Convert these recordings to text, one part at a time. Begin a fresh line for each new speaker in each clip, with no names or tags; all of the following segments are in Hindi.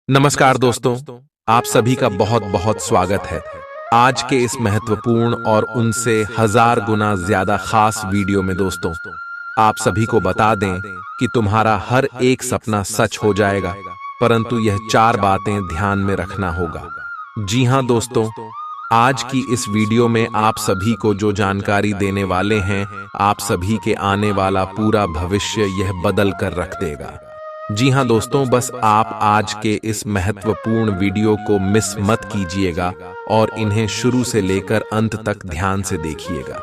नमस्कार दोस्तों, आप सभी का बहुत बहुत स्वागत है। आज के इस महत्वपूर्ण और उनसे हजार गुना ज्यादा खास वीडियो में दोस्तों, आप सभी को बता दें कि तुम्हारा हर एक सपना सच हो जाएगा, परंतु यह 4 बातें ध्यान में रखना होगा। जी हां दोस्तों, आज की इस वीडियो में आप सभी को जो जानकारी देने वाले हैं, आप सभी के आने वाला पूरा भविष्य यह बदल कर रख देगा। जी हां दोस्तों, बस आप आज के इस महत्वपूर्ण वीडियो को मिस मत कीजिएगा और इन्हें शुरू से लेकर अंत तक ध्यान से देखिएगा।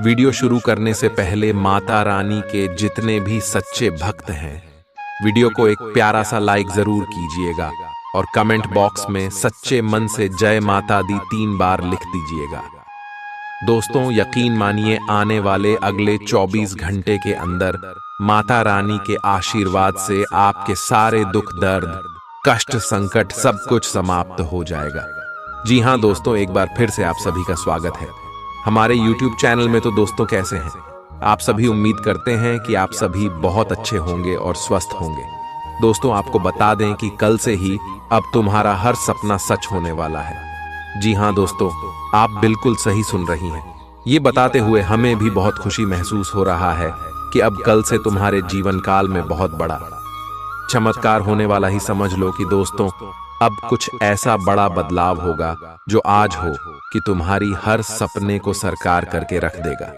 वीडियो शुरू करने से पहले माता रानी के जितने भी सच्चे भक्त हैं, वीडियो को एक प्यारा सा लाइक जरूर कीजिएगा और कमेंट बॉक्स में सच्चे मन से जय माता दी 3 बार लिख दीजिएगा। दोस्तों, यकीन मानिए, आने वाले अगले 24 घंटे के अंदर माता रानी के आशीर्वाद से आपके सारे दुख दर्द, कष्ट, संकट सब कुछ समाप्त हो जाएगा। जी हां दोस्तों, एक बार फिर से आप सभी का स्वागत है हमारे YouTube चैनल में। तो दोस्तों, कैसे हैं आप सभी? उम्मीद करते हैं कि आप सभी बहुत अच्छे होंगे और स्वस्थ होंगे। दोस्तों, आपको बता दें कि कल से ही अब तुम्हारा हर सपना सच होने वाला है। जी हां दोस्तों, आप बिल्कुल सही सुन रही हैं। ये बताते हुए हमें भी बहुत खुशी महसूस हो रहा है कि अब कल से तुम्हारे जीवन काल में बहुत बड़ा चमत्कार होने वाला ही समझ लो कि दोस्तों, अब कुछ ऐसा बड़ा बदलाव होगा जो आज हो कि तुम्हारी हर सपने को साकार करके रख देगा।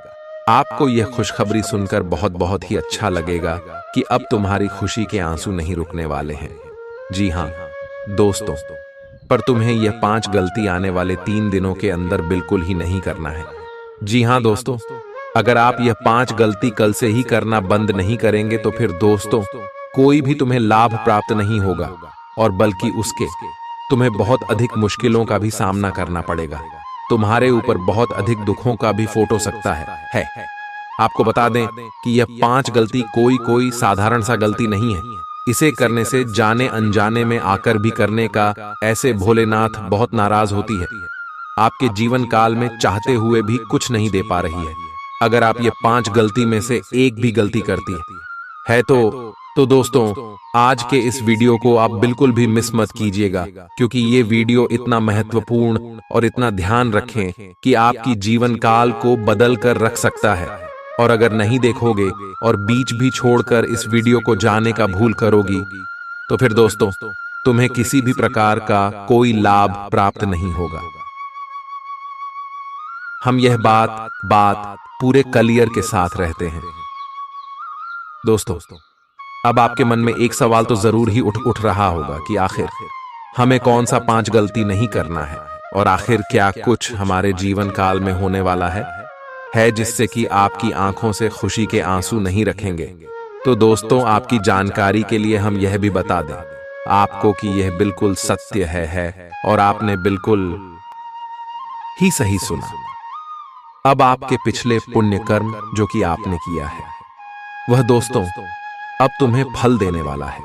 आपको यह खुशखबरी सुनकर बहुत बहुत ही अच्छा लगेगा कि अब तुम्हारी खुशी के आंसू नहीं रुकने वाले हैं। जी हां दोस्तों, पर तुम्हें यह 5 गलती आने वाले 3 दिनों के अंदर बिल्कुल ही नहीं करना है। जी हां दोस्तों, अगर आप यह 5 गलती कल से ही करना बंद नहीं करेंगे तो फिर दोस्तों, कोई भी तुम्हें लाभ प्राप्त नहीं होगा और बल्कि उसके तुम्हें बहुत अधिक मुश्किलों का भी सामना करना पड़ेगा। तुम्हारे ऊपर बहुत अधिक दुखों का भी फोटो सकता है। आपको बता दें कि यह 5 गलती कोई साधारण सा गलती नहीं है। इसे करने से जाने अनजाने में आकर भी करने का ऐसे भोलेनाथ बहुत नाराज होती है। आपके जीवन काल में चाहते हुए भी कुछ नहीं दे पा रही है। अगर आप ये 5 गलती में से एक भी गलती करती है तो दोस्तों, आज के इस वीडियो को आप बिल्कुल भी मिस मत कीजिएगा, क्योंकि ये वीडियो इतना महत्वपूर्ण और इतना ध्यान रखें कि आपकी जीवन काल को बदल कर रख सकता है। और अगर नहीं देखोगे और बीच भी छोड़कर इस वीडियो को जाने का भूल करोगी तो फिर दोस्तों, तुम्हें किसी भी प्रकार का कोई लाभ प्राप्त नहीं होगा। हम यह बात पूरे क्लियर के साथ रहते हैं। दोस्तों, अब आपके मन में एक सवाल तो जरूर ही उठ रहा होगा कि आखिर हमें कौन सा 5 गलती नहीं करना है और आखिर क्या कुछ हमारे जीवन काल में होने वाला है जिससे कि आपकी आंखों से खुशी के आंसू नहीं रखेंगे। तो दोस्तों, आपकी जानकारी के लिए हम यह भी बता दें आपको कि यह बिल्कुल सत्य है और आपने बिल्कुल ही सही सुना। अब आपके पिछले पुण्य कर्म जो कि आपने किया है, वह दोस्तों अब तुम्हें फल देने वाला है।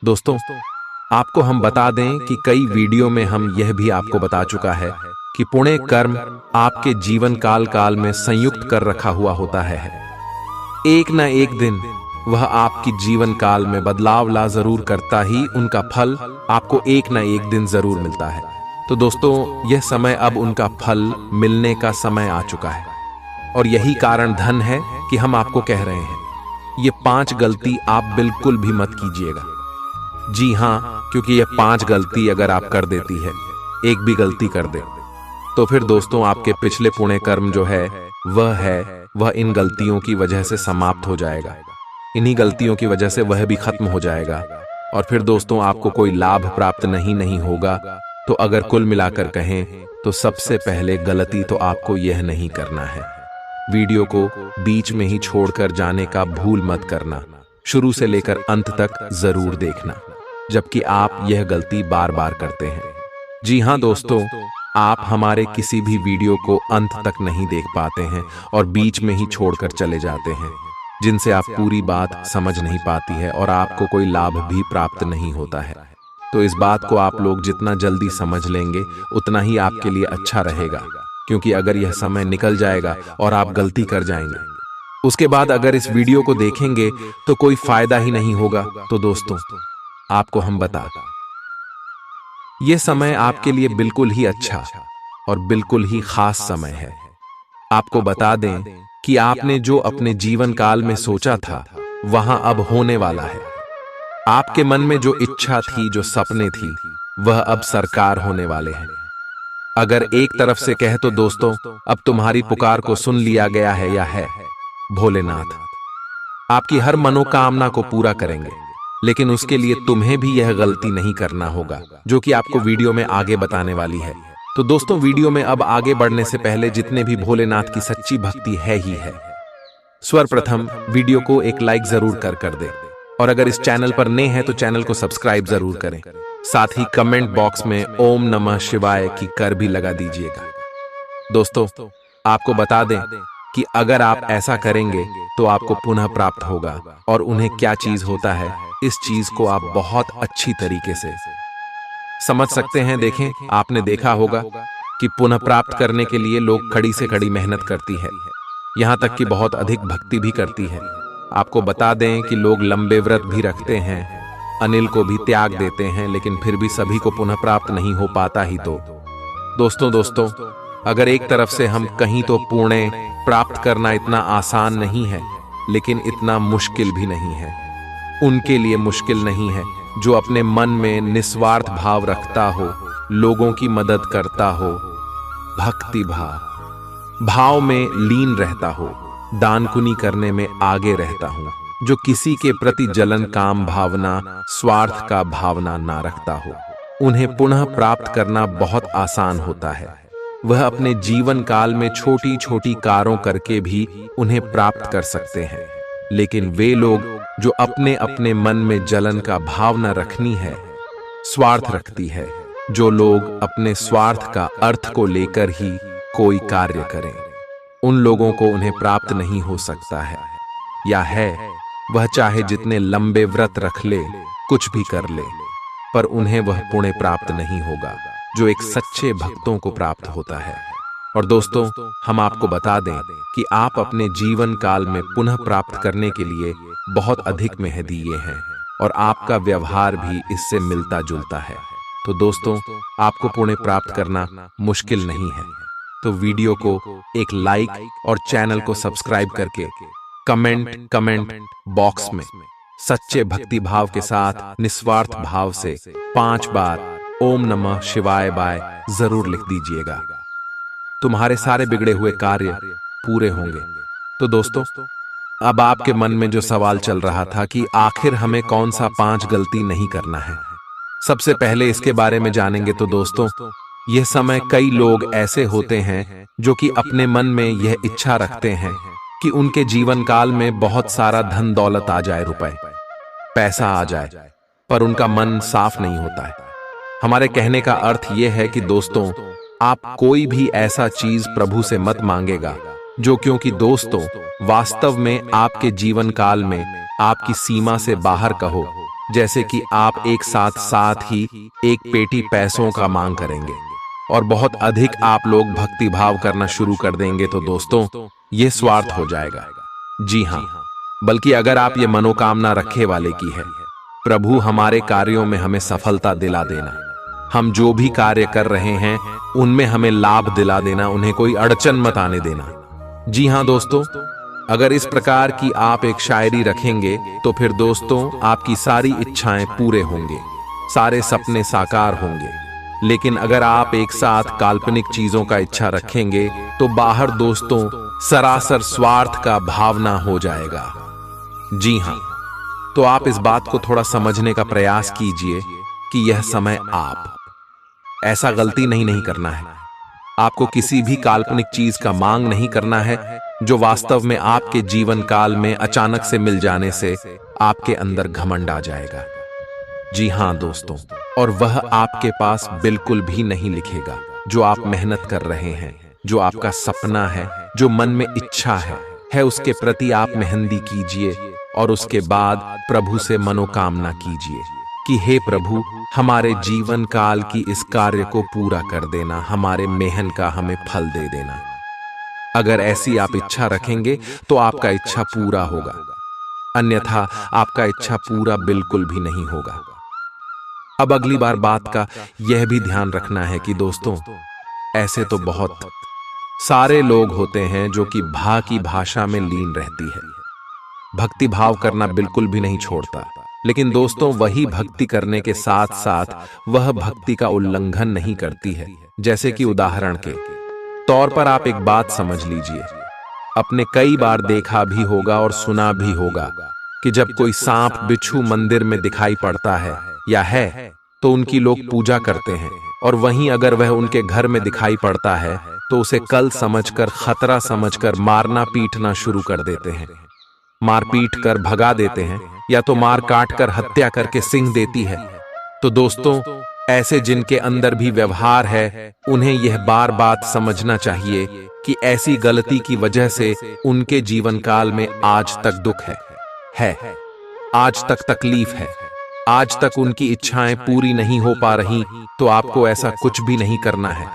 दोस्तों, आपको हम बता दें कि कई वीडियो में हम यह भी आपको बता चुका है कि पुण्य कर्म आपके जीवन काल में संयुक्त कर रखा हुआ होता है। एक न एक दिन वह आपकी जीवन काल में बदलाव ला जरूर करता ही उनका फल आपको एक न एक दिन जरूर मिलता है। तो दोस्तों, यह समय अब उनका फल मिलने का समय आ चुका है और यही कारण धन है कि हम आपको कह रहे हैं ये 5 गलती आप बिल्कुल भी मत कीजिएगा। जी हां, क्योंकि यह 5 गलती अगर आप कर देती है, एक भी गलती कर दे, तो फिर दोस्तों आपके पिछले पुण्य कर्म जो है वह इन गलतियों की वजह से समाप्त हो जाएगा। इन्हीं गलतियों की वजह से वह भी खत्म हो जाएगा और फिर दोस्तों आपको कोई लाभ प्राप्त नहीं होगा। तो अगर कुल मिलाकर कहें तो सबसे पहले गलती तो आपको यह नहीं करना है। वीडियो को बीच में ही छोड़कर जाने का भूल मत करना, शुरू से लेकर अंत तक जरूर देखना, जबकि आप यह गलती बार बार करते हैं। जी हां दोस्तों, आप हमारे किसी भी वीडियो को अंत तक नहीं देख पाते हैं और बीच में ही छोड़कर चले जाते हैं, जिनसे आप पूरी बात समझ नहीं पाती है और आपको कोई लाभ भी प्राप्त नहीं होता है। तो इस बात को आप लोग जितना जल्दी समझ लेंगे उतना ही आपके लिए अच्छा रहेगा, क्योंकि अगर यह समय निकल जाएगा और आप गलती कर जाएंगे, उसके बाद अगर इस वीडियो को देखेंगे तो कोई फायदा ही नहीं होगा। तो दोस्तों, आपको हम बता ये समय आपके लिए बिल्कुल ही अच्छा और बिल्कुल ही खास समय है। आपको बता दें कि आपने जो अपने जीवन काल में सोचा था वहां अब होने वाला है। आपके मन में जो इच्छा थी, जो सपने थी, वह अब साकार होने वाले हैं। अगर एक तरफ से कहे तो दोस्तों, अब तुम्हारी पुकार को सुन लिया गया है या है। भोलेनाथ आपकी हर मनोकामना को पूरा करेंगे, लेकिन उसके लिए तुम्हें भी यह गलती नहीं करना होगा जो कि आपको वीडियो में आगे बताने वाली है। तो दोस्तों, वीडियो में अब आगे बढ़ने से पहले जितने भी भोलेनाथ की सच्ची भक्ति है ही है, सर्वप्रथम वीडियो को एक लाइक जरूर कर दे, और अगर इस चैनल पर नए हैं तो चैनल को सब्सक्राइब जरूर करें। साथ ही कमेंट बॉक्स में ओम नमः शिवाय की कर भी लगा दीजिएगा। दोस्तों, आपको बता दें कि अगर आप ऐसा करेंगे तो आपको पुनः प्राप्त होगा, और उन्हें क्या चीज होता है इस चीज को आप बहुत अच्छी तरीके से समझ सकते हैं। देखें, आपने देखा होगा कि पुनः प्राप्त करने के लिए लोग कड़ी से कड़ी मेहनत करती है, यहां तक कि बहुत अधिक भक्ति भी करती है। आपको बता दें कि लोग लंबे व्रत भी रखते हैं, अनिल को भी त्याग देते हैं, लेकिन फिर भी सभी को पुनः प्राप्त नहीं हो पाता ही तो। दोस्तों, अगर एक तरफ से हम कहीं तो पुण्य प्राप्त करना इतना आसान नहीं है, लेकिन इतना मुश्किल भी नहीं है। उनके लिए मुश्किल नहीं है जो अपने मन में निस्वार्थ भाव रखता हो, लोगों की मदद करता हो, भक्ति भाव में लीन रहता हो, दान पुण्य करने में आगे रहता हूं, जो किसी के प्रति जलन, काम भावना, स्वार्थ का भावना ना रखता हो। उन्हें पुनः प्राप्त करना बहुत आसान होता है। वह अपने जीवन काल में छोटी छोटी कारों करके भी उन्हें प्राप्त कर सकते हैं, लेकिन वे लोग जो अपने अपने मन में जलन का भाव न रखनी है, स्वार्थ रखती है, जो लोग अपने स्वार्थ का अर्थ को लेकर ही कोई कार्य करें, उन लोगों को उन्हें प्राप्त नहीं हो सकता है, या है वह चाहे जितने लंबे व्रत रख ले, कुछ भी कर ले, पर उन्हें वह पुण्य प्राप्त नहीं होगा जो एक सच्चे भक्तों को प्राप्त होता है। और दोस्तों, हम आपको बता दें कि आप अपने जीवन काल में पुनः प्राप्त करने के लिए बहुत अधिक मेहनत दिए हैं, और आपका व्यवहार भी इससे मिलता जुलता है। तो दोस्तों, आपको पुण्य प्राप्त करना मुश्किल नहीं है, तो वीडियो को एक लाइक और चैनल को सब्सक्राइब करके कमेंट बॉक्स में सच्चे भक्ति भाव के साथ निस्वार्थ भाव से 5 बार ओम नमः शिवाय बाय जरूर लिख दीजिएगा। तुम्हारे सारे बिगड़े हुए कार्य पूरे होंगे। तो दोस्तों, अब आपके मन में जो सवाल चल रहा था कि आखिर हमें कौन सा 5 गलती नहीं करना है, सबसे पहले इसके बारे में जानेंगे। तो दोस्तों, यह समय कई लोग ऐसे होते हैं जो कि अपने मन में यह इच्छा रखते हैं कि उनके जीवन काल में बहुत सारा धन दौलत आ जाए, रुपए पैसा आ जाए, पर उनका मन साफ नहीं होता है। हमारे कहने का अर्थ यह है कि दोस्तों, आप कोई भी ऐसा चीज प्रभु से मत मांगेगा जो, क्योंकि दोस्तों वास्तव में आपके जीवन काल में आपकी सीमा से बाहर का हो, जैसे कि आप एक साथ ही एक पेटी पैसों का मांग करेंगे और बहुत अधिक आप लोग भक्ति भाव करना शुरू कर देंगे। तो दोस्तों, यह स्वार्थ हो जाएगा। जी हां, बल्कि अगर आप ये मनोकामना रखे वाले की है, प्रभु हमारे कार्यों में हमें सफलता दिला देना, हम जो भी कार्य कर रहे हैं उनमें हमें लाभ दिला देना, उन्हें कोई अड़चन मत आने देना। जी हां दोस्तों, अगर इस प्रकार की आप एक शायरी रखेंगे तो फिर दोस्तों आपकी सारी इच्छाएं पूरे होंगे, सारे सपने साकार होंगे। लेकिन अगर आप एक साथ काल्पनिक चीजों का इच्छा रखेंगे तो बाहर दोस्तों सरासर स्वार्थ का भावना हो जाएगा। जी हां, तो आप इस बात को थोड़ा समझने का प्रयास कीजिए कि यह समय आप ऐसा गलती नहीं करना है। आपको किसी भी काल्पनिक चीज का मांग नहीं करना है जो वास्तव में आपके जीवन काल में अचानक से मिल जाने से आपके अंदर घमंड आ जाएगा। जी हां दोस्तों, और वह आपके पास बिल्कुल भी नहीं लिखेगा जो आप मेहनत कर रहे हैं, जो आपका सपना है, जो मन में इच्छा है उसके प्रति आप मेहंदी कीजिए और उसके बाद प्रभु से मनोकामना कीजिए कि हे प्रभु, हमारे जीवन काल की इस कार्य को पूरा कर देना, हमारे मेहनत का हमें फल दे देना। अगर ऐसी आप इच्छा रखेंगे तो आपका इच्छा पूरा होगा, अन्यथा आपका इच्छा पूरा बिल्कुल भी नहीं होगा। अब अगली बार बात का यह भी ध्यान रखना है कि दोस्तों, ऐसे तो बहुत सारे लोग होते हैं जो कि भा की भाषा में लीन रहती है, भक्ति भाव करना बिल्कुल भी नहीं छोड़ता, लेकिन दोस्तों वही भक्ति करने के साथ साथ वह भक्ति का उल्लंघन नहीं करती है। जैसे कि उदाहरण के तौर पर आप एक बात समझ लीजिए, आपने कई बार देखा भी होगा और सुना भी होगा कि जब कोई सांप बिच्छू मंदिर में दिखाई पड़ता है या है तो उनकी लोग पूजा करते हैं, और वहीं अगर वह उनके घर में दिखाई पड़ता है तो उसे कल समझकर, खतरा समझकर मारना पीटना शुरू कर देते हैं, मार पीट कर भगा देते हैं, या तो मार काट कर हत्या करके सिंह देती है। तो दोस्तों, ऐसे जिनके अंदर भी व्यवहार है, उन्हें यह बार बात समझना चाहिए कि ऐसी गलती की वजह से उनके जीवन काल में आज तक दुख है, आज तक तकलीफ है, आज तक उनकी इच्छाएं पूरी नहीं हो पा रही। तो आपको ऐसा कुछ भी नहीं करना है।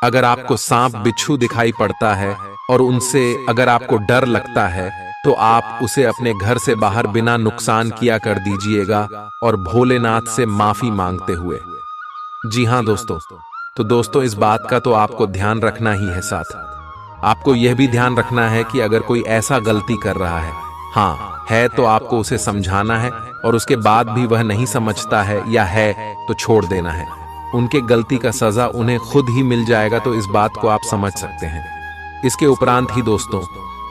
अगर आपको सांप बिच्छू दिखाई पड़ता है और उनसे अगर आपको डर लगता है तो आप उसे अपने घर से बाहर बिना नुकसान किया कर दीजिएगा, और भोलेनाथ से माफी मांगते हुए। जी हाँ दोस्तों, तो दोस्तों इस बात का तो आपको ध्यान रखना ही है। साथ आपको यह भी ध्यान रखना है कि अगर कोई ऐसा गलती कर रहा है, हाँ है, तो आपको उसे समझाना है, और उसके बाद भी वह नहीं समझता है या है तो छोड़ देना है। उनके गलती का सजा उन्हें खुद ही मिल जाएगा। तो इस बात को आप समझ सकते हैं। इसके उपरांत ही दोस्तों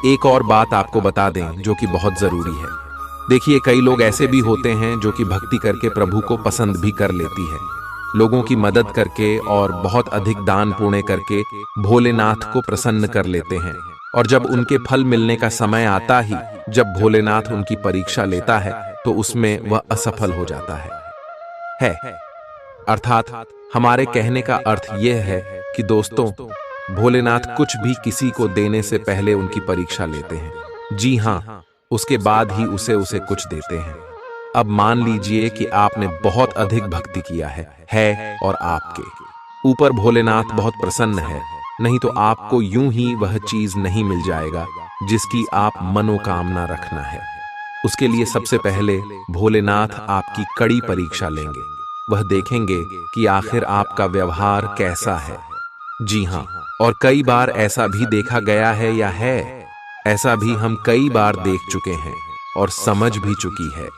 एक और बात आपको बता दें जो कि बहुत जरूरी है। देखिए, कई लोग ऐसे भी होते हैं जो कि भक्ति करके प्रभु को पसंद भी कर लेती है, लोगों की मदद करके और बहुत अधिक दान पुण्य करके भोलेनाथ को प्रसन्न कर लेते हैं, और जब उनके फल मिलने का समय आता ही, जब भोलेनाथ उनकी परीक्षा लेता है तो उसमें वह असफल हो जाता है। अर्थात हमारे कहने का अर्थ यह है कि दोस्तों, भोलेनाथ कुछ भी किसी को देने से पहले उनकी परीक्षा लेते हैं। जी हाँ, उसके बाद ही उसे कुछ देते हैं। अब मान लीजिए कि आपने बहुत अधिक भक्ति किया है और आपके ऊपर भोलेनाथ बहुत प्रसन्न है, नहीं तो आपको यूं ही वह चीज नहीं मिल जाएगा जिसकी आप मनोकामना रखना है। उसके लिए सबसे पहले भोलेनाथ आपकी कड़ी परीक्षा लेंगे। वह देखेंगे कि आखिर आपका व्यवहार कैसा है। जी हाँ, और कई बार ऐसा भी देखा गया है या है, ऐसा भी हम कई बार देख चुके हैं और समझ भी चुकी है।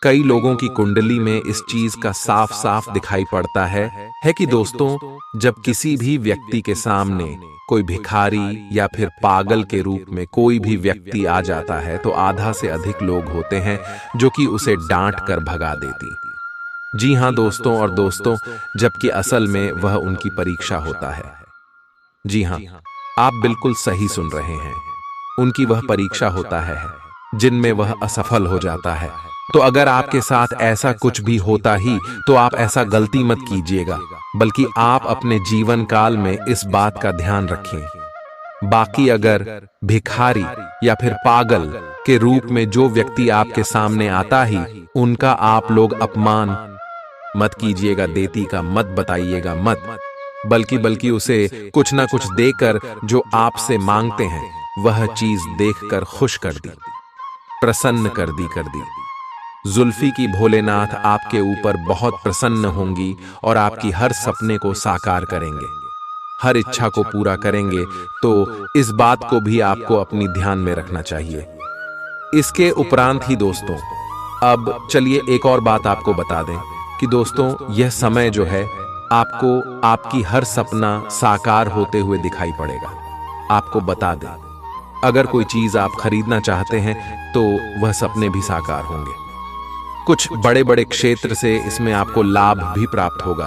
कई लोगों की कुंडली में इस चीज का साफ साफ दिखाई पड़ता है कि दोस्तों, जब किसी भी व्यक्ति के सामने कोई भिखारी या फिर पागल के रूप में कोई भी व्यक्ति आ जाता है तो आधा से अधिक लोग होते हैं जो कि उसे डांट कर भगा देती। जी हाँ दोस्तों, और दोस्तों, जबकि असल में वह उनकी परीक्षा होता है। जी हाँ, आप बिल्कुल सही सुन रहे हैं, उनकी वह परीक्षा होता है जिनमें वह असफल हो जाता है। तो अगर आपके साथ ऐसा कुछ भी होता ही तो आप ऐसा गलती मत कीजिएगा, बल्कि आप अपने जीवन काल में इस बात का ध्यान रखें। बाकी अगर भिखारी या फिर पागल के रूप में जो व्यक्ति आपके सामने आता ही, उनका आप लोग अपमान मत कीजिएगा, देती का मत बताइएगा, मत, बल्कि उसे कुछ ना कुछ देकर जो आपसे मांगते हैं वह चीज देखकर खुश कर दी, प्रसन्न कर दी। जुल्फी की भोलेनाथ आपके ऊपर बहुत प्रसन्न होंगी और आपकी हर सपने को साकार करेंगे, हर इच्छा को पूरा करेंगे। तो इस बात को भी आपको अपनी ध्यान में रखना चाहिए। इसके उपरांत ही दोस्तों, अब चलिए एक और बात आपको बता दें कि दोस्तों, यह समय जो है आपको आपकी हर सपना साकार होते हुए दिखाई पड़ेगा। आपको बता दें, अगर कोई चीज आप खरीदना चाहते हैं तो वह सपने भी साकार होंगे। कुछ बड़े बड़े क्षेत्र से इसमें आपको लाभ भी प्राप्त होगा।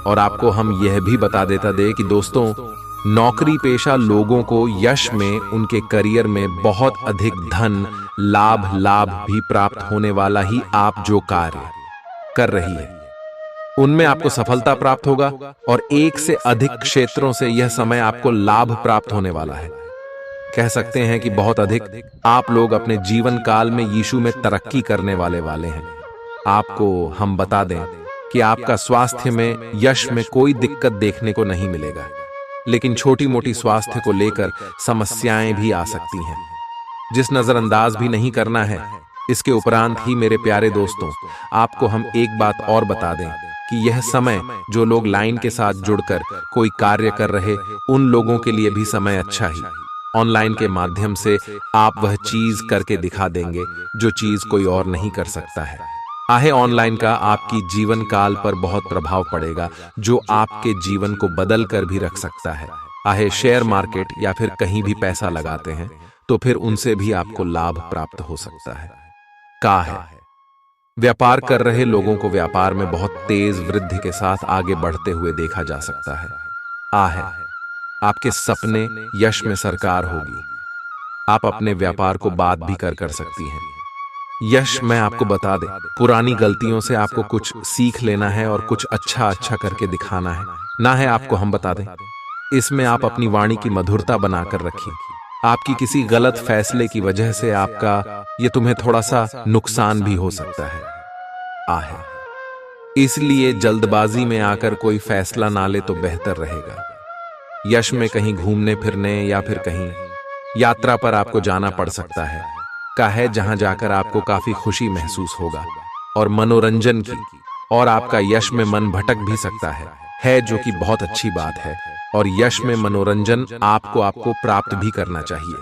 और आपको हम यह भी बता देता दे कि दोस्तों, नौकरी पेशा लोगों को यश में, उनके करियर में बहुत अधिक धन लाभ भी प्राप्त होने वाला ही आप जो कार्य कर रही है उनमें आपको सफलता प्राप्त होगा, और एक से अधिक क्षेत्रों से यह समय आपको लाभ प्राप्त होने वाला है। कह सकते हैं कि बहुत अधिक आप लोग अपने जीवन काल में यीशु में तरक्की करने वाले हैं। आपको हम बता दें कि आपका स्वास्थ्य में, यश में कोई दिक्कत देखने को नहीं मिलेगा, लेकिन छोटी मोटी स्वास्थ्य को लेकर समस्याएं भी आ सकती हैं, जिस नजरअंदाज भी नहीं करना है। इसके उपरांत ही मेरे प्यारे दोस्तों, आपको हम एक बात और बता दें कि यह समय जो लोग लाइन के साथ जुड़कर कोई कार्य कर रहे, उन लोगों के लिए भी समय अच्छा ही। ऑनलाइन के माध्यम से आप वह चीज करके दिखा देंगे जो चीज कोई और नहीं कर सकता है। आहे ऑनलाइन का आपकी जीवन काल पर बहुत प्रभाव पड़ेगा, जो आपके जीवन को बदल कर भी रख सकता है। आहे शेयर मार्केट या फिर कहीं भी पैसा लगाते हैं तो फिर उनसे भी आपको लाभ प्राप्त हो सकता है। का है व्यापार कर रहे लोगों को व्यापार में बहुत तेज वृद्धि के साथ आगे बढ़ते हुए देखा जा सकता है। आ है आपके सपने यश में सरकार होगी। आप अपने व्यापार को बात भी कर सकती हैं। यश मैं आपको बता दें, पुरानी गलतियों से आपको कुछ सीख लेना है और कुछ अच्छा अच्छा करके दिखाना है, ना है आपको हम बता दें। इसमें आप अपनी वाणी की मधुरता बनाकर रखिए। आपकी किसी गलत फैसले की वजह से आपका ये तुम्हें थोड़ा सा नुकसान भी हो सकता है। आहे इसलिए जल्दबाजी में आकर कोई फैसला ना ले तो बेहतर रहेगा। यश में कहीं घूमने फिरने या फिर कहीं यात्रा पर आपको जाना पड़ सकता है, का है जहां जाकर आपको काफी खुशी महसूस होगा और मनोरंजन की, और आपका यश में मन भटक भी सकता है जो कि बहुत अच्छी बात है। और यश में मनोरंजन आपको प्राप्त भी करना चाहिए।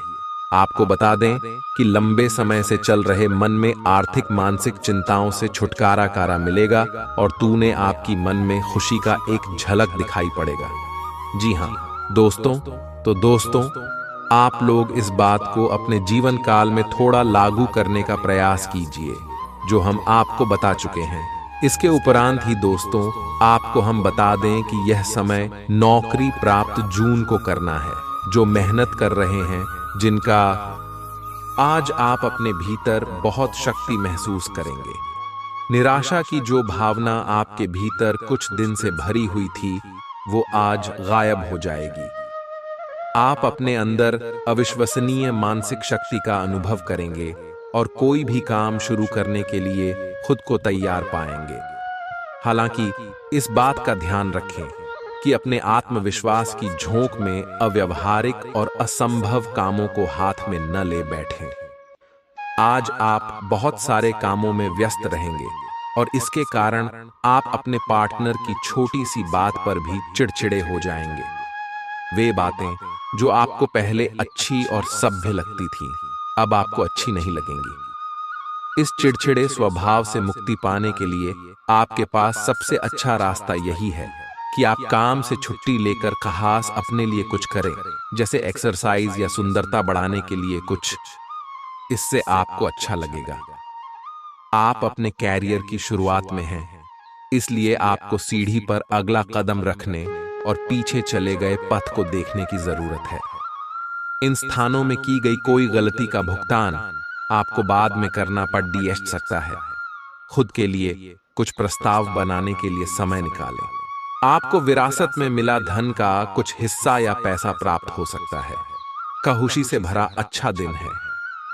आपको बता दें कि लंबे समय से चल रहे मन में आर्थिक मानसिक चिंताओं से छुटकारा मिलेगा और तूने आपकी मन में खुशी का एक झलक दिखाई पड़ेगा। जी हाँ दोस्तों, तो दोस्तों आप लोग इस बात को अपने जीवन काल में थोड़ा लागू करने का प्रयास कीजिए, जो हम आपको बता चुके हैं। इसके उपरांत ही दोस्तों आपको हम बता दें कि यह समय नौकरी प्राप्त जून को करना है। जो मेहनत कर रहे हैं, जिनका आज आप अपने भीतर बहुत शक्ति महसूस करेंगे। निराशा की जो भावना आपके भीतर कुछ दिन से भरी हुई थी, वो आज गायब हो जाएगी। आप अपने अंदर अविश्वसनीय मानसिक शक्ति का अनुभव करेंगे और कोई भी काम शुरू करने के लिए खुद को तैयार पाएंगे। हालांकि इस बात का ध्यान रखें कि अपने आत्मविश्वास की झोंक में अव्यवहारिक और असंभव कामों को हाथ में न ले बैठें। आज आप बहुत सारे कामों में व्यस्त रहेंगे और इसके कारण आप अपने पार्टनर की छोटी सी बात पर भी चिड़चिड़े हो जाएंगे। वे बातें जो आपको पहले अच्छी और सभ्य लगती थीं, अब आपको अच्छी नहीं लगेंगी। इस चिड़चिड़े स्वभाव से मुक्ति पाने के लिए आपके पास सबसे अच्छा रास्ता यही है कि आप काम से छुट्टी लेकर खास अपने लिए कुछ करें, जैसे एक्सरसाइज या सुंदरता बढ़ाने के लिए कुछ। इससे आपको अच्छा लगेगा। आप अपने कैरियर की शुरुआत में हैं, इसलिए आपको सीढ़ी पर अगला कदम रखने और पीछे चले गए पथ को देखने की जरूरत है। इन स्थानों में की गई कोई गलती का भुगतान आपको बाद में करना पड़ सकता है। खुद के लिए कुछ प्रस्ताव बनाने के लिए समय निकालें। आपको विरासत में मिला धन का कुछ हिस्सा या पैसा प्राप्त हो सकता है। खुशी से भरा अच्छा दिन है।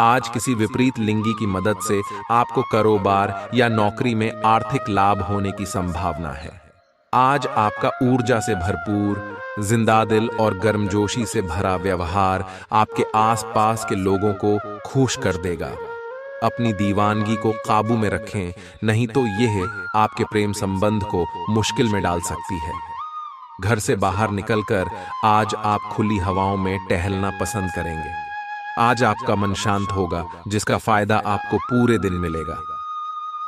आज किसी विपरीत लिंगी की मदद से आपको कारोबार या नौकरी में आर्थिक लाभ होने की संभावना है। आज आपका ऊर्जा से भरपूर, जिंदा दिल और गर्मजोशी से भरा व्यवहार आपके आसपास के लोगों को खुश कर देगा। अपनी दीवानगी को काबू में रखें, नहीं तो यह आपके प्रेम संबंध को मुश्किल में डाल सकती है। घर से बाहर निकलकर आज आप खुली हवाओं में टहलना पसंद करेंगे। आज आपका मन शांत होगा, जिसका फायदा आपको पूरे दिन मिलेगा।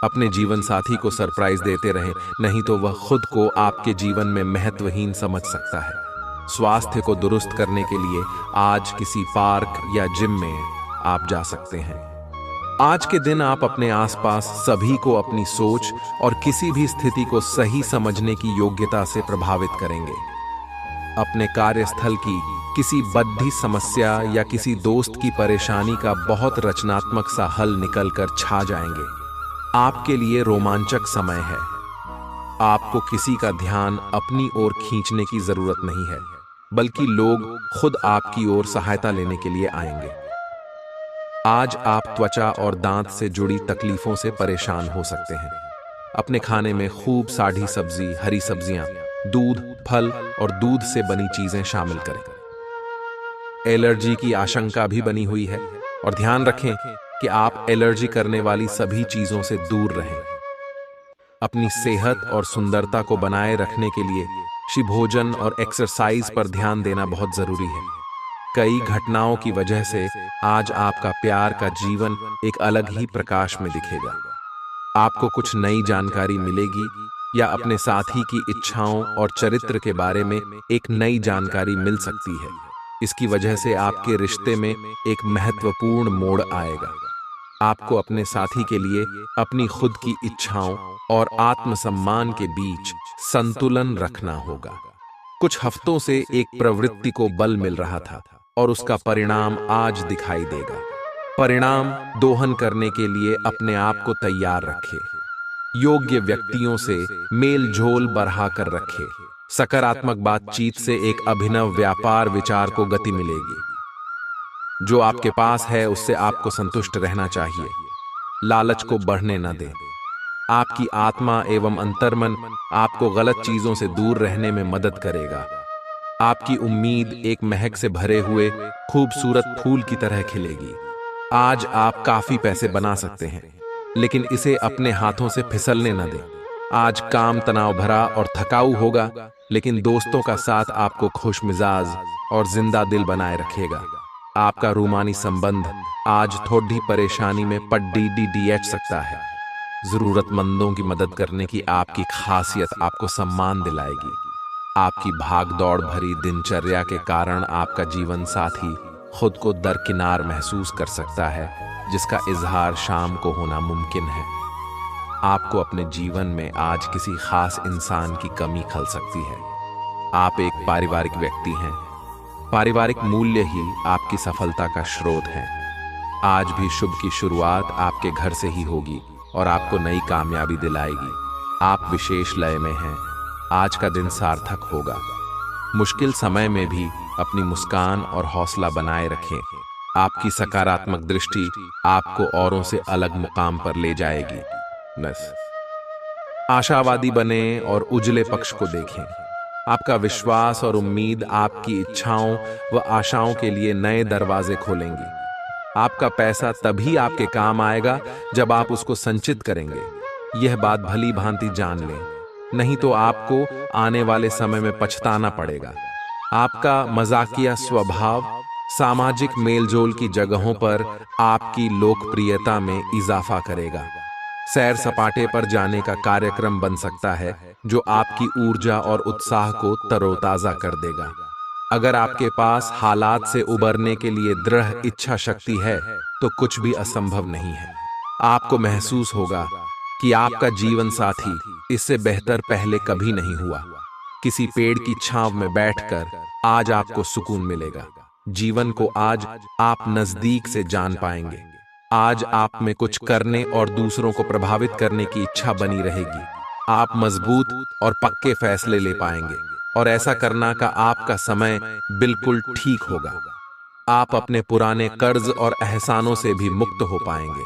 अपने जीवन साथी को सरप्राइज देते रहें, नहीं तो वह खुद को आपके जीवन में महत्वहीन समझ सकता है। स्वास्थ्य को दुरुस्त करने के लिए आज किसी पार्क या जिम में आप जा सकते हैं। आज के दिन आप अपने आसपास सभी को अपनी सोच और किसी भी स्थिति को सही समझने की योग्यता से प्रभावित करेंगे। अपने कार्यस्थल की किसी बद्धी समस्या या किसी दोस्त की परेशानी का बहुत रचनात्मक सा हल निकलकर छा जाएंगे। आपके लिए रोमांचक समय है। आपको किसी का ध्यान अपनी ओर खींचने की जरूरत नहीं है, बल्कि लोग खुद आपकी ओर सहायता लेने के लिए आएंगे। आज आप त्वचा और दांत से जुड़ी तकलीफों से परेशान हो सकते हैं। अपने खाने में खूब साढ़ी सब्जी, हरी सब्जियां, दूध, फल और दूध से बनी चीजें शामिल करें। एलर्जी की आशंका भी बनी हुई है और ध्यान रखें कि आप एलर्जी करने वाली सभी चीजों से दूर रहें। अपनी सेहत और सुंदरता को बनाए रखने के लिए भोजन और एक्सरसाइज पर ध्यान देना बहुत जरूरी है। कई घटनाओं की वजह से आज आपका प्यार का जीवन एक अलग ही प्रकाश में दिखेगा। आपको कुछ नई जानकारी मिलेगी या अपने साथी की इच्छाओं और चरित्र के बारे में एक नई जानकारी मिल सकती है। इसकी वजह से आपके रिश्ते में एक महत्वपूर्ण मोड़ आएगा। आपको अपने साथी के लिए अपनी खुद की इच्छाओं और आत्मसम्मान के बीच संतुलन रखना होगा। कुछ हफ्तों से एक प्रवृत्ति को बल मिल रहा था और उसका परिणाम आज दिखाई देगा। परिणाम दोहन करने के लिए अपने आप को तैयार रखें। योग्य व्यक्तियों से मेल झोल बढ़ाकर रखें। सकारात्मक बातचीत से एक अभिनव व्यापार विचार को गति मिलेगी। जो आपके पास है उससे आपको संतुष्ट रहना चाहिए। लालच को बढ़ने न दें। आपकी आत्मा एवं अंतर्मन आपको गलत चीजों से दूर रहने में मदद करेगा। आपकी उम्मीद एक महक से भरे हुए खूबसूरत फूल की तरह खिलेगी। आज आप काफी पैसे बना सकते हैं, लेकिन इसे अपने हाथों से फिसलने न दें। आज काम तनाव भरा और थकाऊ होगा, लेकिन दोस्तों का साथ आपको खुशमिजाज और जिंदा दिल बनाए रखेगा। आपका रूमानी संबंध आज थोड़ी परेशानी में पड़ सकता है। जरूरतमंदों की मदद करने की आपकी खासियत आपको सम्मान दिलाएगी। आपकी भागदौड़ भरी दिनचर्या के कारण आपका जीवन साथी खुद को दरकिनार महसूस कर सकता है, जिसका इजहार शाम को होना मुमकिन है। आपको अपने जीवन में आज किसी खास इंसान की कमी खल सकती है। आप एक पारिवारिक व्यक्ति हैं। पारिवारिक मूल्य ही आपकी सफलता का स्रोत है। आज भी शुभ की शुरुआत आपके घर से ही होगी और आपको नई कामयाबी दिलाएगी। आप विशेष लय में हैं। आज का दिन सार्थक होगा। मुश्किल समय में भी अपनी मुस्कान और हौसला बनाए रखें। आपकी सकारात्मक दृष्टि आपको औरों से अलग मुकाम पर ले जाएगी। आशावादी बने और उजले पक्ष को देखें। आपका विश्वास और उम्मीद आपकी इच्छाओं व आशाओं के लिए नए दरवाजे खोलेंगी। आपका पैसा तभी आपके काम आएगा जब आप उसको संचित करेंगे। यह बात भली भांति जान लें, नहीं तो आपको आने वाले समय में पछताना पड़ेगा। आपका मजाकिया स्वभाव सामाजिक मेलजोल की जगहों पर आपकी लोकप्रियता में इजाफा करेगा। सैर सपाटे पर जाने का कार्यक्रम बन सकता है, जो आपकी ऊर्जा और उत्साह को तरोताजा कर देगा। अगर आपके पास हालात से उबरने के लिए दृढ़ इच्छा शक्ति है, तो कुछ भी असंभव नहीं है। आपको महसूस होगा कि आपका जीवन साथी इससे बेहतर पहले कभी नहीं हुआ। किसी पेड़ की छांव में बैठकर आज आपको सुकून मिलेगा। जीवन को आज आप नजदीक से जान पाएंगे। आज आप में कुछ करने और दूसरों को प्रभावित करने की इच्छा बनी रहेगी। आप मजबूत और पक्के फैसले ले पाएंगे और ऐसा करना का आपका समय बिल्कुल ठीक होगा। आप अपने पुराने कर्ज और एहसानों से भी मुक्त हो पाएंगे।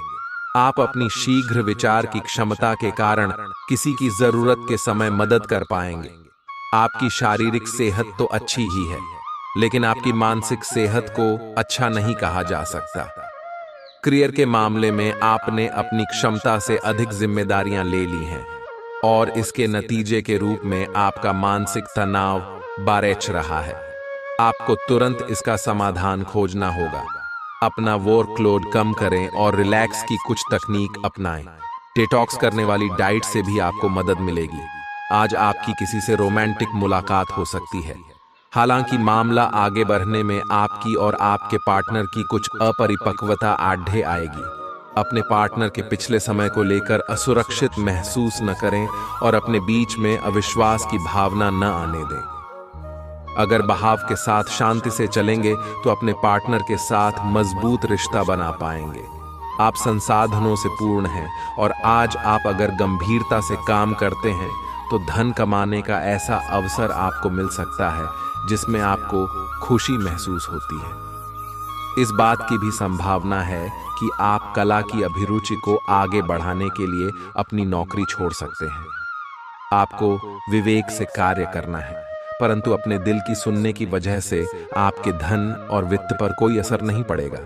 आप अपनी शीघ्र विचार की क्षमता के कारण किसी की जरूरत के समय मदद कर पाएंगे। आपकी शारीरिक सेहत तो अच्छी ही है, लेकिन आपकी मानसिक सेहत को अच्छा नहीं कहा जा सकता। करियर के मामले में आपने अपनी क्षमता से अधिक जिम्मेदारियां ले ली हैं और इसके नतीजे के रूप में आपका मानसिक तनाव बढ़ रहा है। आपको तुरंत इसका समाधान खोजना होगा। अपना वर्कलोड कम करें और रिलैक्स की कुछ तकनीक अपनाएं। डिटॉक्स करने वाली डाइट से भी आपको मदद मिलेगी। आज आपकी किसी से रोमांटिक मुलाकात हो सकती है। हालांकि मामला आगे बढ़ने में आपकी और आपके पार्टनर की कुछ अपरिपक्वता आढ़े आएगी। अपने पार्टनर के पिछले समय को लेकर असुरक्षित महसूस न करें और अपने बीच में अविश्वास की भावना न आने दें। अगर बहाव के साथ शांति से चलेंगे तो अपने पार्टनर के साथ मजबूत रिश्ता बना पाएंगे। आप संसाधनों से पूर्ण हैं और आज आप अगर गंभीरता से काम करते हैं तो धन कमाने का ऐसा अवसर आपको मिल सकता है जिसमें आपको खुशी महसूस होती है। इस बात की भी संभावना है कि आप कला की अभिरुचि को आगे बढ़ाने के लिए अपनी नौकरी छोड़ सकते हैं। आपको विवेक से कार्य करना है, परंतु अपने दिल की सुनने की वजह से आपके धन और वित्त पर कोई असर नहीं पड़ेगा।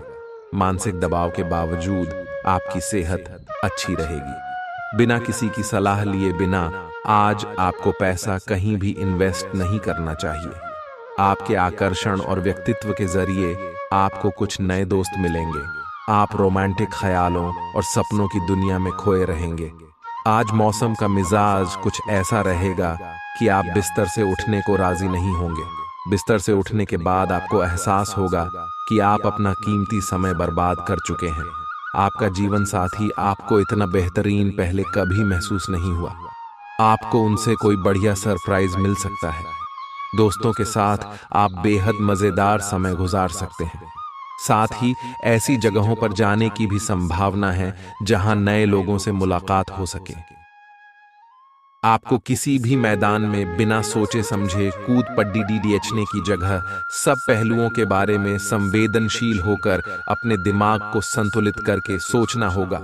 मानसिक दबाव के बावजूद आपकी सेहत अच्छी रहेगी। बिना किसी की सलाह लिए बिना आज आपको पैसा कहीं भी इन्वेस्ट नहीं करना चाहिए। आपके आकर्षण और व्यक्तित्व के जरिए आपको कुछ नए दोस्त मिलेंगे। आप रोमांटिक ख्यालों और सपनों की दुनिया में खोए रहेंगे। आज मौसम का मिजाज कुछ ऐसा रहेगा कि आप बिस्तर से उठने को राजी नहीं होंगे। बिस्तर से उठने के बाद आपको एहसास होगा कि आप अपना कीमती समय बर्बाद कर चुके हैं। आपका जीवन साथी आपको इतना बेहतरीन पहले कभी महसूस नहीं हुआ। आपको उनसे कोई बढ़िया सरप्राइज मिल सकता है। दोस्तों के साथ आप बेहद मजेदार समय गुजार सकते हैं। साथ ही ऐसी जगहों पर जाने की भी संभावना है जहां नए लोगों से मुलाकात हो सके। आपको किसी भी मैदान में बिना सोचे समझे कूद पड्डी डीडीएचने की जगह सब पहलुओं के बारे में संवेदनशील होकर अपने दिमाग को संतुलित करके सोचना होगा।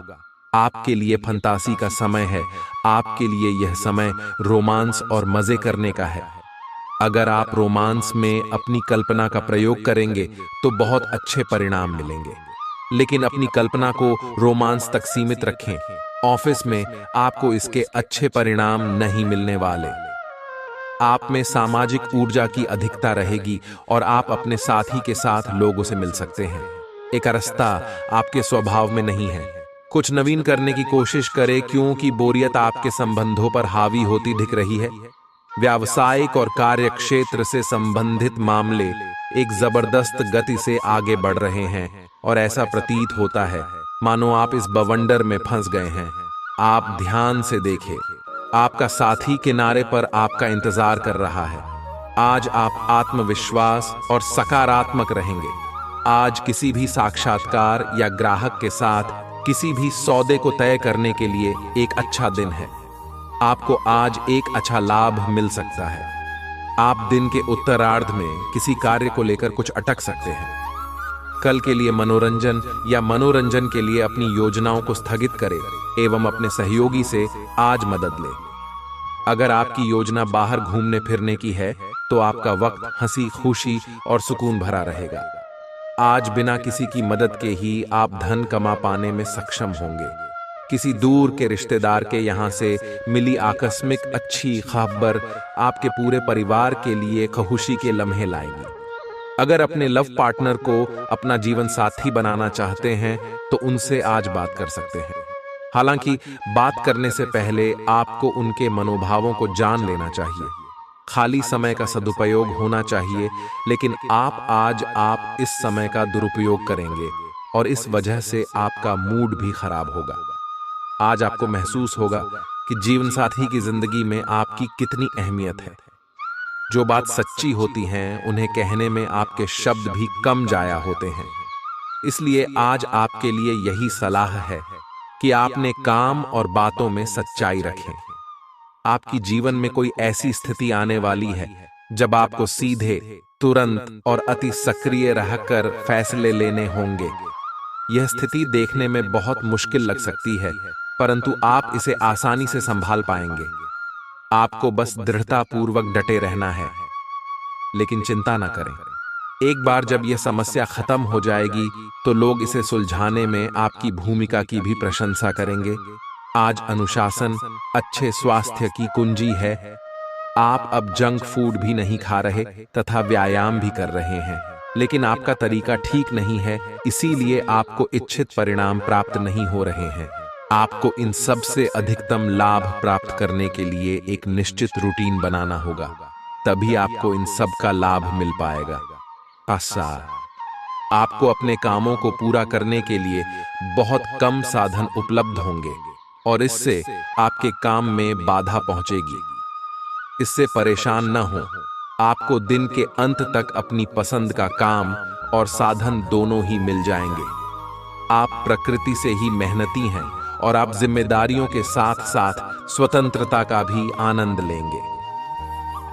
आपके लिए फंतासी का समय है। आपके लिए यह समय रोमांस और मजे करने का है। अगर आप रोमांस में अपनी कल्पना का प्रयोग करेंगे तो बहुत अच्छे परिणाम मिलेंगे, लेकिन अपनी कल्पना को रोमांस तक सीमित रखें। ऑफिस में आपको इसके अच्छे परिणाम नहीं मिलने वाले। आप में सामाजिक ऊर्जा की अधिकता रहेगी और आप अपने साथी के साथ लोगों से मिल सकते हैं। एक रास्ता आपके स्वभाव में नहीं है। कुछ नवीन करने की कोशिश करें, क्योंकि बोरियत आपके संबंधों पर हावी होती दिख रही है। व्यावसायिक और कार्य क्षेत्र से संबंधित मामले एक जबरदस्त गति से आगे बढ़ रहे हैं और ऐसा प्रतीत होता है मानो आप इस बवंडर में फंस गए हैं। आप ध्यान से देखें, आपका साथी किनारे पर आपका इंतजार कर रहा है। आज आप आत्मविश्वास और सकारात्मक रहेंगे। आज किसी भी साक्षात्कार या ग्राहक के साथ किसी भी सौदे को तय करने के लिए एक अच्छा दिन है। आपको आज एक अच्छा लाभ मिल सकता है। आप दिन के उत्तरार्ध में किसी कार्य को लेकर कुछ अटक सकते हैं। कल के लिए मनोरंजन या मनोरंजन के लिए अपनी योजनाओं को स्थगित करें एवं अपने सहयोगी से आज मदद लें। अगर आपकी योजना बाहर घूमने फिरने की है तो आपका वक्त हंसी खुशी और सुकून भरा रहेगा। आज बिना किसी की मदद के ही आप धन कमा पाने में सक्षम होंगे। किसी दूर के रिश्तेदार के यहाँ से मिली आकस्मिक अच्छी खबर आपके पूरे परिवार के लिए खुशी के लम्हे लाएगी। अगर अपने लव पार्टनर को अपना जीवन साथी बनाना चाहते हैं तो उनसे आज बात कर सकते हैं। हालांकि बात करने से पहले आपको उनके मनोभावों को जान लेना चाहिए। खाली समय का सदुपयोग होना चाहिए, लेकिन आप इस समय का दुरुपयोग करेंगे और इस वजह से आपका मूड भी खराब होगा। आज आपको महसूस होगा कि जीवन साथी की जिंदगी में आपकी कितनी अहमियत है। जो बात सच्ची होती हैं उन्हें कहने में आपके शब्द भी कम जाया होते हैं। इसलिए आज आपके लिए यही सलाह है कि आपने काम और बातों में सच्चाई रखें। आपकी जीवन में कोई ऐसी स्थिति आने वाली है जब आपको सीधे, तुरंत और अति सक्रिय रहकर फैसले लेने होंगे। यह स्थिति देखने में बहुत मुश्किल लग सकती है, परंतु आप इसे आसानी से संभाल पाएंगे। आपको बस दृढ़तापूर्वक डटे रहना है, लेकिन चिंता न करें। एक बार जब यह समस्या खत्म हो जाएगी तो लोग इसे सुलझाने में आपकी भूमिका की भी प्रशंसा करेंगे। आज अनुशासन अच्छे स्वास्थ्य की कुंजी है। आप अब जंक फूड भी नहीं खा रहे तथा व्यायाम भी कर रहे हैं, लेकिन आपका तरीका ठीक नहीं है, इसीलिए आपको इच्छित परिणाम प्राप्त नहीं हो रहे हैं। आपको इन सब से अधिकतम लाभ प्राप्त करने के लिए एक निश्चित रूटीन बनाना होगा, तभी आपको इन सब का लाभ मिल पाएगा। आपको अपने कामों को पूरा करने के लिए बहुत कम साधन उपलब्ध होंगे और इससे आपके काम में बाधा पहुंचेगी। इससे परेशान न हो। आपको दिन के अंत तक अपनी पसंद का काम और साधन दोनों ही मिल जाएंगे। आप प्रकृति से ही मेहनती हैं और आप जिम्मेदारियों के साथ साथ स्वतंत्रता का भी आनंद लेंगे।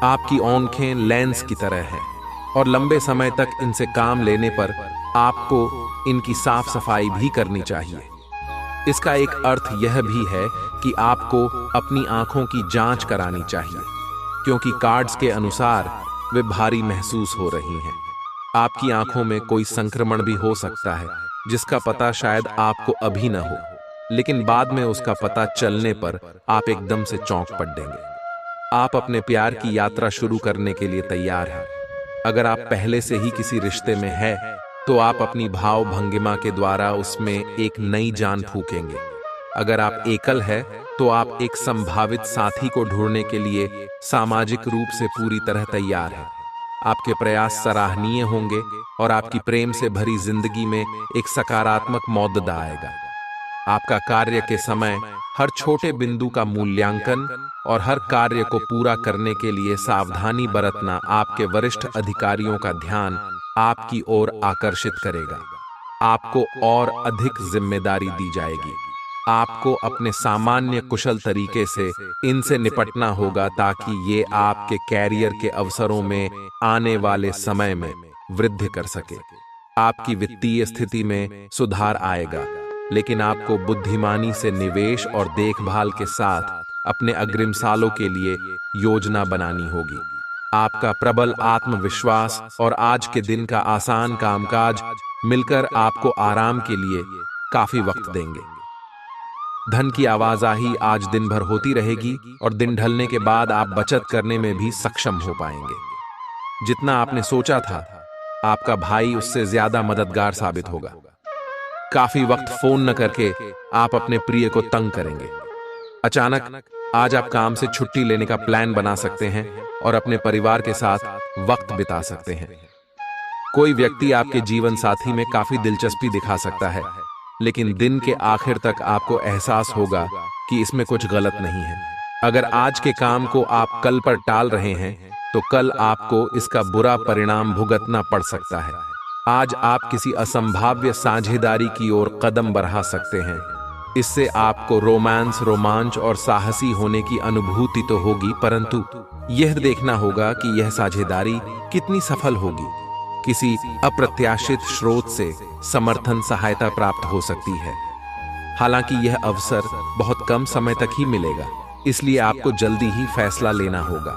आपकी आंखें लेंस की तरह हैं और लंबे समय तक इनसे काम लेने पर आपको इनकी साफ सफाई भी करनी चाहिए। इसका एक अर्थ यह भी है कि आपको अपनी आंखों की जांच करानी चाहिए, क्योंकि कार्ड्स के अनुसार वे भारी महसूस हो रही हैं। आपकी आंखों में कोई संक्रमण भी हो सकता है जिसका पता शायद आपको अभी न हो, लेकिन बाद में उसका पता चलने पर आप एकदम से चौंक पड़ेंगे। आप अपने प्यार की यात्रा शुरू करने के लिए तैयार हैं। अगर आप पहले से ही किसी रिश्ते में हैं, तो आप अपनी भाव भंगिमा के द्वारा उसमें एक नई जान फूकेंगे। अगर आप एकल है, तो आप एक संभावित साथी को ढूंढने के लिए सामाजिक रूप से पूरी तरह तैयार हैं। आपके प्रयास सराहनीय होंगे और आपकी प्रेम से भरी जिंदगी में एक सकारात्मक मौजूदा आएगा। आपका कार्य के समय हर छोटे बिंदु का मूल्यांकन और हर कार्य को पूरा करने के लिए सावधानी बरतना आपके वरिष्ठ अधिकारियों का ध्यान आपकी ओर आकर्षित करेगा। आपको और अधिक जिम्मेदारी दी जाएगी। आपको अपने सामान्य कुशल तरीके से इनसे निपटना होगा ताकि ये आपके कैरियर के अवसरों में आने वाले समय में वृद्धि कर सके। आपकी वित्तीय स्थिति में सुधार आएगा, लेकिन आपको बुद्धिमानी से निवेश और देखभाल के साथ अपने अग्रिम सालों के लिए योजना बनानी होगी। आपका प्रबल आत्मविश्वास और आज के दिन का आसान कामकाज मिलकर आपको आराम के लिए काफी वक्त देंगे। धन की आवाजाही आज दिन भर होती रहेगी और दिन ढलने के बाद आप बचत करने में भी सक्षम हो पाएंगे। जितना आपने सोचा था, आपका भाई उससे ज्यादा मददगार साबित होगा। काफी वक्त फोन न करके आप अपने प्रिय को तंग करेंगे। अचानक आज आप काम से छुट्टी लेने का प्लान बना सकते हैं और अपने परिवार के साथ वक्त बिता सकते हैं। कोई व्यक्ति आपके जीवन साथी में काफी दिलचस्पी दिखा सकता है, लेकिन दिन के आखिर तक आपको एहसास होगा कि इसमें कुछ गलत नहीं है। अगर आज के काम को आप कल पर टाल रहे हैं, तो कल आपको इसका बुरा परिणाम भुगतना पड़ सकता है। आज आप किसी असंभाव्य साझेदारी की ओर कदम बढ़ा सकते हैं। इससे आपको रोमांच और साहसी होने की अनुभूति तो होगी, परंतु यह देखना होगा कि यह साझेदारी कितनी सफल होगी। किसी अप्रत्याशित स्रोत से समर्थन सहायता प्राप्त हो सकती है। हालांकि यह अवसर बहुत कम समय तक ही मिलेगा, इसलिए आपको जल्दी ही फैसला लेना होगा।